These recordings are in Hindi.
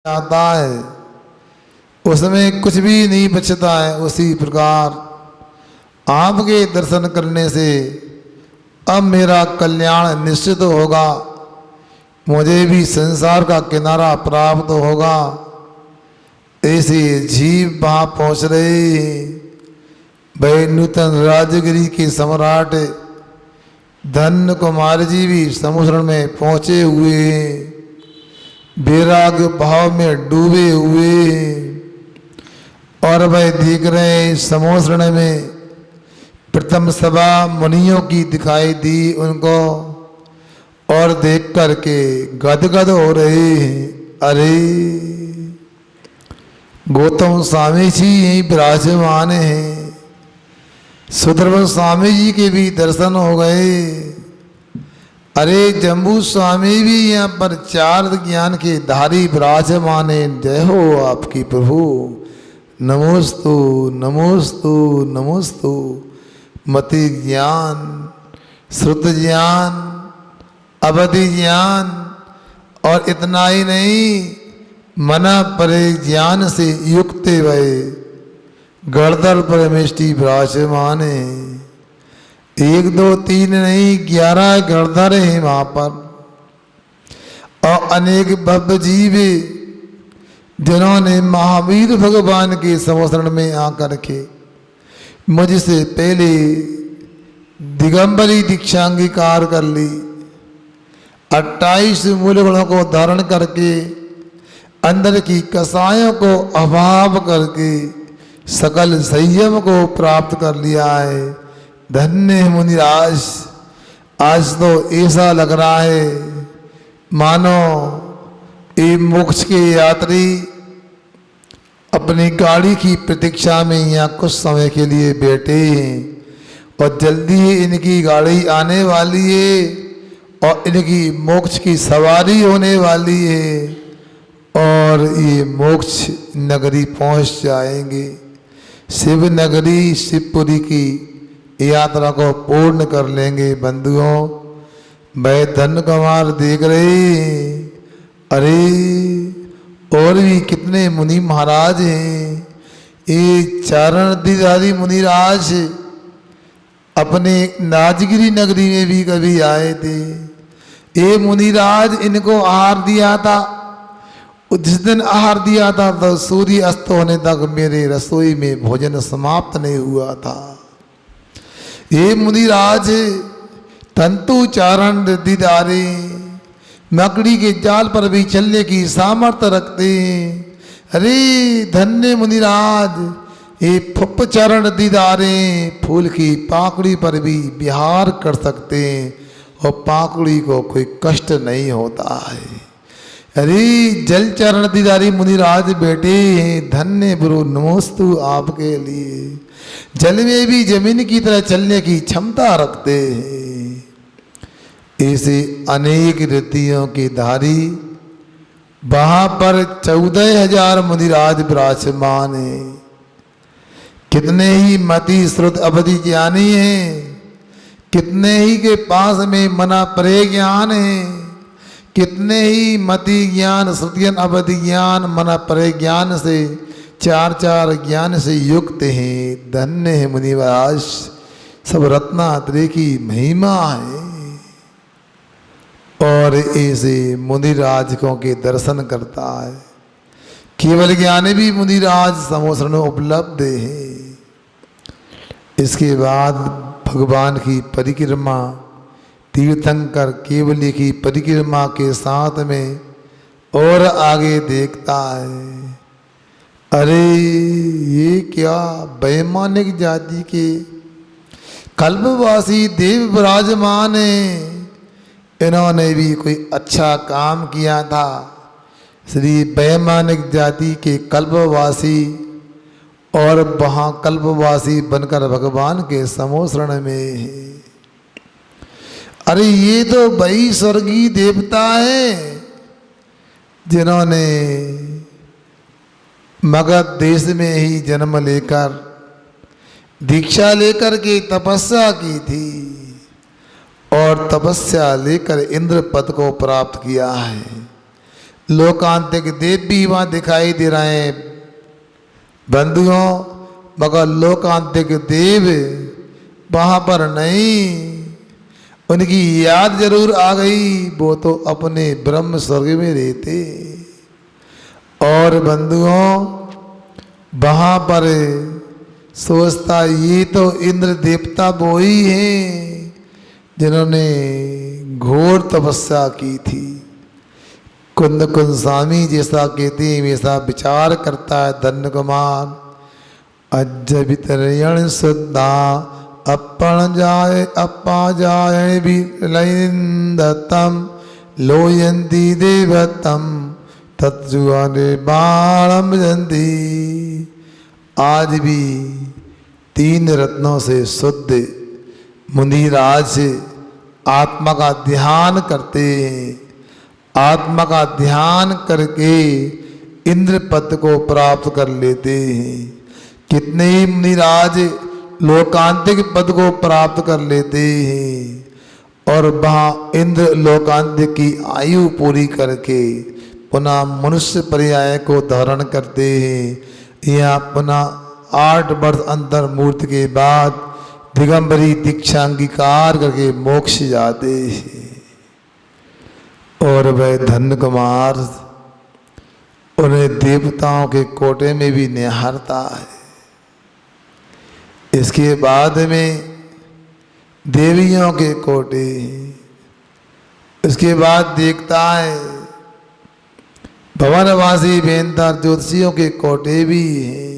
आता है उसमें कुछ भी नहीं बचता है। उसी प्रकार आपके दर्शन करने से अब मेरा कल्याण निश्चित होगा, मुझे भी संसार का किनारा प्राप्त होगा। ऐसे जीव वहाँ पहुँच रहे। भाई नूतन राजगिरी के सम्राट धन्य कुमार जी भी समुद्र में पहुँचे हुए, वैराग्य भाव में डूबे हुए, और वह देख रहे हैं समुद्र में प्रथम सभा मुनियों की दिखाई दी उनको, और देख करके गदगद हो रहे हैं। अरे गौतम स्वामी जी यहीं विराजमान हैं, सुदर्शन स्वामी जी के भी दर्शन हो गए। अरे जम्बू स्वामी भी यहाँ पर चार ज्ञान के धारी विराजमान हैं। जय हो आपकी प्रभु, नमोस्तु नमोस्तु नमोस्तु। मति ज्ञान, श्रुत ज्ञान, अवधि ज्ञान, और इतना ही नहीं, मना परे ज्ञान से युक्त वै गणधर परमेष्टि विराजमान है। 1 2 3 नहीं 11 गणधर हैं वहाँ पर, और अनेक भव्य जीव जिन्होंने महावीर भगवान के संवत्सरण में आकर के मुझसे पहले दिगंबरी दीक्षा अंगीकार कर ली। 28 मूल गुणों को धारण करके अंदर की कसायों को अभाव करके सकल संयम को प्राप्त कर लिया है। धन्य है मुनिराज। आज तो ऐसा लग रहा है मानो ये मोक्ष के यात्री अपनी गाड़ी की प्रतीक्षा में यहाँ कुछ समय के लिए बैठे हैं, और जल्दी ही इनकी गाड़ी आने वाली है और इनकी मोक्ष की सवारी होने वाली है, और ये मोक्ष नगरी पहुँच जाएंगे। शिव नगरी शिवपुरी की यात्रा को पूर्ण कर लेंगे। बंधुओं, वह धन्य कुमार देख रहे। अरे और भी कितने मुनि महाराज हैं। ये चारण दिधारी मुनिराज अपने राजगिरी नगरी में भी कभी आए थे। ये मुनिराज इनको आहार दिया था। जिस दिन आहार दिया था तो सूर्य अस्त होने तक मेरे रसोई में भोजन समाप्त नहीं हुआ था। ये मुनिराज तंतु चारण दिदारे मकड़ी के जाल पर भी चलने की सामर्थ्य रखते हैं। अरे धन्य मुनिराज, ये फुप चरण दीदारे फूल की पाकड़ी पर भी विहार कर सकते हैं और पाकड़ी को कोई कष्ट नहीं होता है। अरे जल चरण दीदारी मुनिराज बेटे हैं। धन्य गुरु नमोस्तु आपके लिए। जल में भी जमीन की तरह चलने की क्षमता रखते हैं। ऐसे अनेक रीतियों के धारी वहाँ पर 14,000 मुनिराज विराजमान हैं। कितने ही मति श्रुत अवधि ज्ञानी हैं, कितने ही के पास में मना परे ज्ञान है, कितने ही मति ज्ञान श्रुतियन अवधि ज्ञान मना परे ज्ञान से 4 ज्ञान से युक्त हैं। धन्य है मुनिराज। सब रत्नात्रय की महिमा है। और ऐसे मुनिराजकों के दर्शन करता है। केवल ज्ञानी भी मुनिराज समोसरण उपलब्ध है। इसके बाद भगवान की परिक्रमा तीर्थंकर केवली की परिक्रमा के साथ में और आगे देखता है। अरे ये क्या वैमानिक जाति के कल्पवासी देव विराजमान है। इन्होंने भी कोई अच्छा काम किया था। श्री वैमानिक जाति के कल्पवासी और वहाँ कल्पवासी बनकर भगवान के समोसरण में है। अरे ये तो वही स्वर्गीय देवता है जिन्होंने मगध देश में ही जन्म लेकर दीक्षा लेकर के तपस्या की थी और तपस्या लेकर इंद्र पद को प्राप्त किया है। लोकांतिक देव भी वहाँ दिखाई दे रहे हैं बंधुओं, मगर लोकांतिक देव वहाँ पर नहीं। उनकी याद जरूर आ गई, वो तो अपने ब्रह्म स्वर्ग में रहते। और बंधुओं वहाँ पर सोचता ये तो इंद्र देवता वो ही हैं जिन्होंने घोर तपस्या की थी। कुंद कुंद स्वामी जैसा कहते हैं वैसा विचार करता है धन्य कुमार। अज वितरण शुद्धा अपन जाए अपा जाए विलयन्दतम लोयन्ति देवतम तत्जुआने बाणम जंती। आज भी 3 रत्नों से शुद्ध मुनिराज आत्मा का ध्यान करते हैं। आत्मा का ध्यान करके इंद्र पद को प्राप्त कर लेते हैं। कितने ही मुनिराज लोकांतिक पद को प्राप्त कर लेते हैं और वहाँ इंद्र लोकांतिक की आयु पूरी करके पुनः मनुष्य पर्याय को धारण करते हैं। यहाँ पुनः 8 वर्ष अंतर मूर्ति के बाद दिगंबरी दीक्षा अंगीकार करके मोक्ष जाते हैं। और वह धन्य कुमार उन्हें देवताओं के कोटे में भी निहारता है। इसके बाद में देवियों के कोटे, इसके बाद देखता है भवनवासी बेनतार ज्योतिषियों के कोटे भी हैं।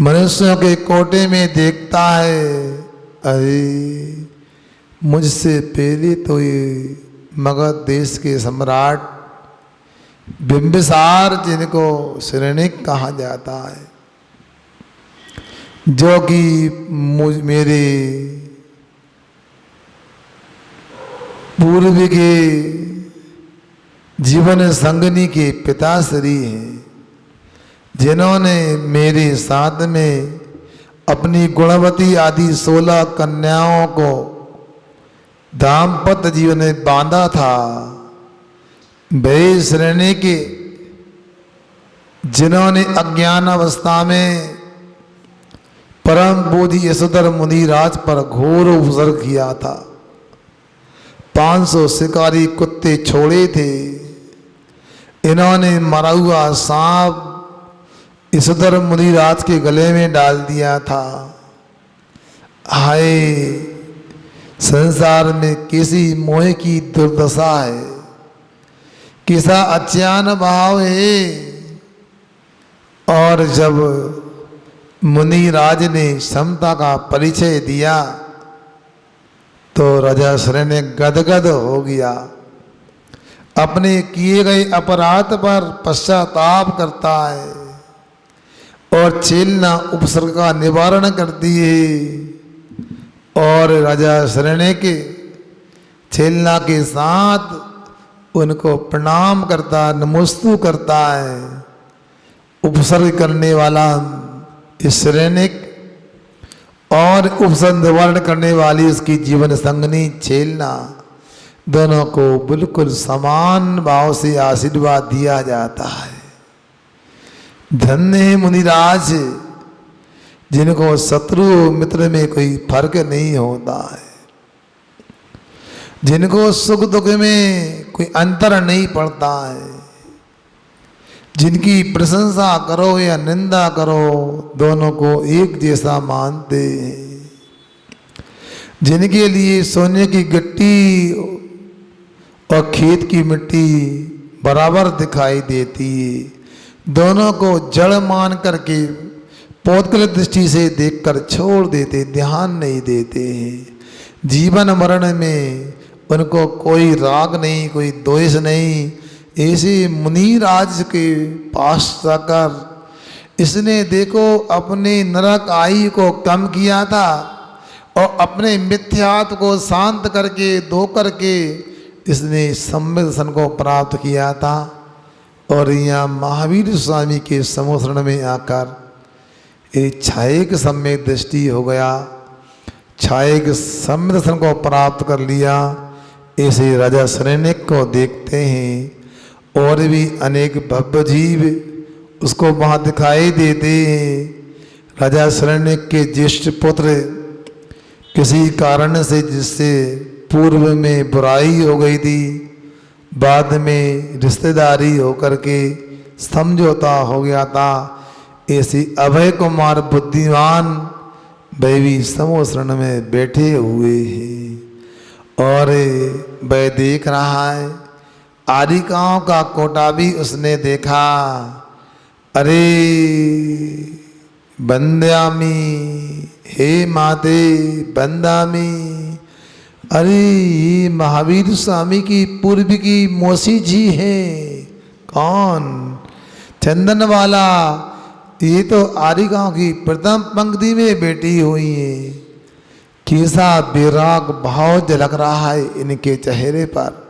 मनुष्यों के कोटे में देखता है अरे मुझसे पहले तो ये मगध देश के सम्राट बिंबिसार जिनको श्रेणिक कहा जाता है, जो कि मेरे पूर्व के जीवन संगनी के पिताश्री हैं, जिन्होंने मेरे साथ में अपनी गुणवती आदि 16 कन्याओं को दाम्पत्य जीवन में बांधा था। वे श्रेणी के जिन्होंने अज्ञान अवस्था में परम बोधि यशोधर मुनिराज पर घोर उपसर्ग किया था। 500 शिकारी कुत्ते छोड़े थे। इन्होंने मरा हुआ सांप यशोधर मुनिराज के गले में डाल दिया था। हाय संसार में किसी मोह की दुर्दशा है, किसा अज्ञान भाव है। और जब मुनिराज ने क्षमता का परिचय दिया तो राजा श्रेणी गदगद हो गया। अपने किए गए अपराध पर पश्चाताप करता है और चेलना उपसर्ग का निवारण करती है। और राजा श्रेणी के छेलना के साथ उनको प्रणाम करता, नमस्तु करता है। उपसर्ग करने वाला श्रेणिक और उपसर्ग निवारण करने वाली उसकी जीवन संगनी छेलना, दोनों को बिल्कुल समान भाव से आशीर्वाद दिया जाता है। धन्य मुनिराज जिनको शत्रु मित्र में कोई फर्क नहीं होता है, जिनको सुख दुख में कोई अंतर नहीं पड़ता है, जिनकी प्रशंसा करो या निंदा करो दोनों को एक जैसा मानते हैं, जिनके लिए सोने की गिट्टी और खेत की मिट्टी बराबर दिखाई देती है, दोनों को जड़ मान करके पौत्कल दृष्टि से देखकर छोड़ देते, ध्यान नहीं देते हैं। जीवन मरण में उनको कोई राग नहीं, कोई द्वेष नहीं। ऐसे मुनिराज के पास जाकर इसने देखो अपने नरक आयु को कम किया था और अपने मिथ्यात्व को शांत करके धो करके इसने सम्यक दर्शन को प्राप्त किया था। और यहाँ महावीर स्वामी के समोसरण में आकर एक छायक सम्यक दृष्टि हो गया, छायक सम्यक दर्शन को प्राप्त कर लिया। ऐसे राजा श्रेणिक को देखते हैं और भी अनेक भव्य जीव उसको वहाँ दिखाई देते हैं। राजा शरण्यक के ज्येष्ठ पुत्र किसी कारण से जिससे पूर्व में बुराई हो गई थी, बाद में रिश्तेदारी होकर के समझौता हो गया था, ऐसे अभय कुमार बुद्धिमान वह भी समोसरण में बैठे हुए हैं और वह देख रहा है। आरिकाओं का कोटा भी उसने देखा। अरे बंदामी, हे माते बंदामी, अरे ये महावीर स्वामी की पूर्व की मौसी जी हैं। कौन? चंदन वाला। ये तो आरिगांव की प्रथम पंक्ति में बैठी हुई है। कैसा विराग भाव झलक रहा है इनके चेहरे पर।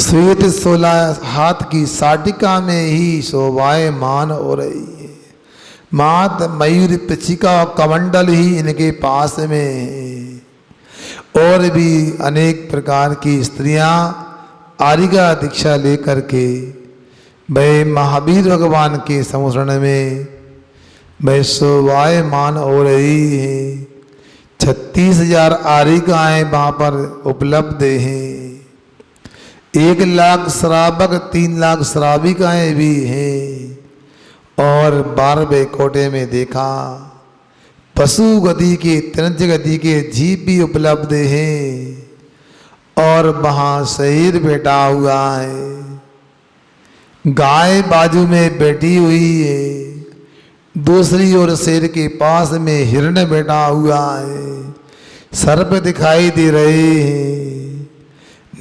श्वेत 16 हाथ की साटिका में ही शोभायमान हो रही है। मात मयूर पिचिका कमंडल ही इनके पास में है। और भी अनेक प्रकार की स्त्रियां आरिगा दीक्षा लेकर के वह महावीर भगवान के समरण में वह शोभायमान हो रही है। 36,000 आरिकाएँ वहाँ पर उपलब्ध हैं। 1 लाख श्रावक, 3 लाख श्राविकाएँ भी हैं। और 12वें कोटे में देखा पशु गति के, त्रिंज गति के जीव भी उपलब्ध हैं। और वहाँ शेर बैठा हुआ है, गाय बाजू में बैठी हुई है, दूसरी ओर शेर के पास में हिरण बैठा हुआ है, सर्प दिखाई दे रहे हैं,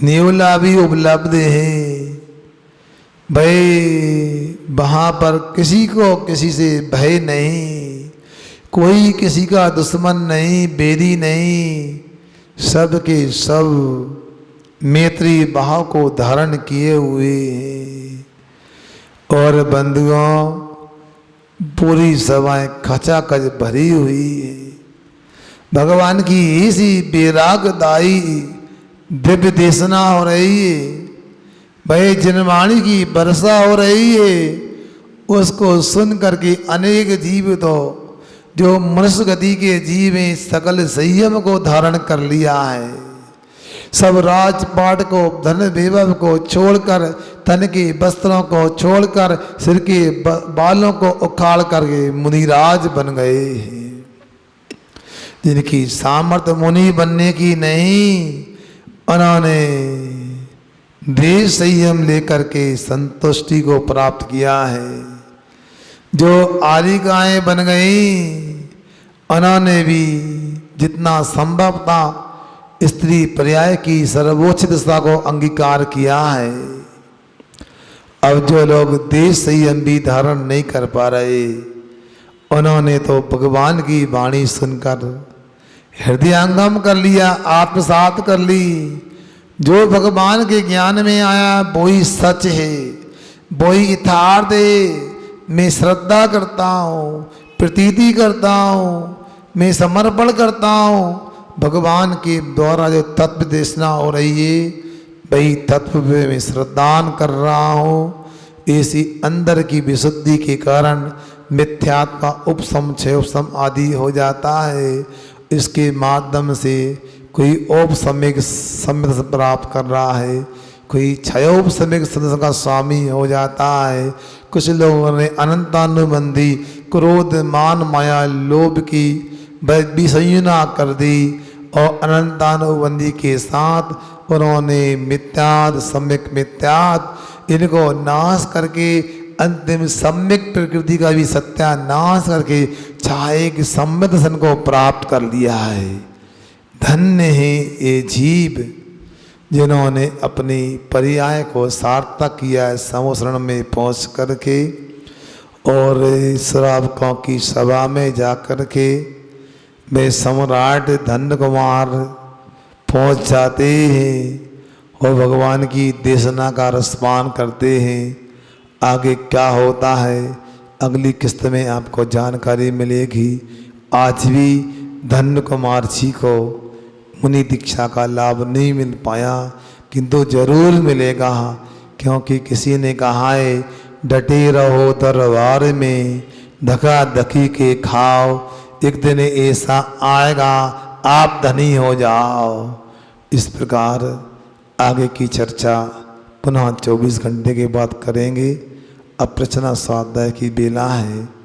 नेवला भी उपलब्ध है। भाई वहाँ पर किसी को किसी से भय नहीं, कोई किसी का दुश्मन नहीं, बैरी नहीं, सब के सब मैत्री भाव को धारण किए हुए हैं। और बंधुओं पूरी सभाएं खचाखच भरी हुई है। भगवान की ऐसी बेरागदाई दिव्य देशना हो रही है। भाई जनवाणी की वर्षा हो रही है। उसको सुन करके अनेक जीव तो जो मनुष्य गति के जीव हैं सकल संयम को धारण कर लिया है। सब राजपाट को, धन वैभव को छोड़कर, तन के वस्त्रों को छोड़कर, सिर के बालों को उखाड़ करके मुनिराज बन गए हैं। जिनकी सामर्थ्य मुनि बनने की नहीं, उन्होंने देश संयम लेकर के संतुष्टि को प्राप्त किया है। जो आरिकाएँ बन गई, उन्होंने भी जितना संभव था स्त्री पर्याय की सर्वोच्च दशा को अंगीकार किया है। अब जो लोग देश संयम भी धारण नहीं कर पा रहे, उन्होंने तो भगवान की वाणी सुनकर हृदयंगम कर लिया, आत्मसात कर ली। जो भगवान के ज्ञान में आया वही सच है, वही यथार्थ है। मैं श्रद्धा करता हूँ, प्रतीति करता हूँ, मैं समर्पण करता हूँ। भगवान के द्वारा जो तत्व देशना हो रही है वही तत्व पे मैं श्रद्धान कर रहा हूँ। ऐसी अंदर की विशुद्धि के कारण मिथ्यात्व का उपशम, क्षयोपशम आदि हो जाता है। इसके माध्यम से कोई औपसमिक सम्यक प्राप्त कर रहा है, कोई क्षयोपशमिक सदस्य का स्वामी हो जाता है। कुछ लोगों ने अनंतानुबंधी क्रोध, मान, माया, लोभ की विसंयुना कर दी और अनंतानुबंधी के साथ उन्होंने मिथ्याद, सम्यक मिथ्याद इनको नाश करके अंतिम सम्यक प्रकृति का भी सत्यानाश करके छाए के सम्यक दर्शन को प्राप्त कर लिया है। धन्य है ये जीव जिन्होंने अपनी पर्याय को सार्थक किया है समोसरण में पहुँच करके और श्रावकों की सभा में जा कर के वे सम्राट धन्य कुमार पहुँच जाते हैं और भगवान की देशना का रसपान करते हैं। आगे क्या होता है अगली किस्त में आपको जानकारी मिलेगी। आज भी धन्य कुमार जी को मुनि दीक्षा का लाभ नहीं मिल पाया, किंतु जरूर मिलेगा क्योंकि किसी ने कहा है डटे रहो दरबार में, धका धकी के खाओ, एक दिन ऐसा आएगा आप धनी हो जाओ। इस प्रकार आगे की चर्चा पुनः 24 घंटे के बाद करेंगे। अब प्रचना स्वाध्याय की बेला है।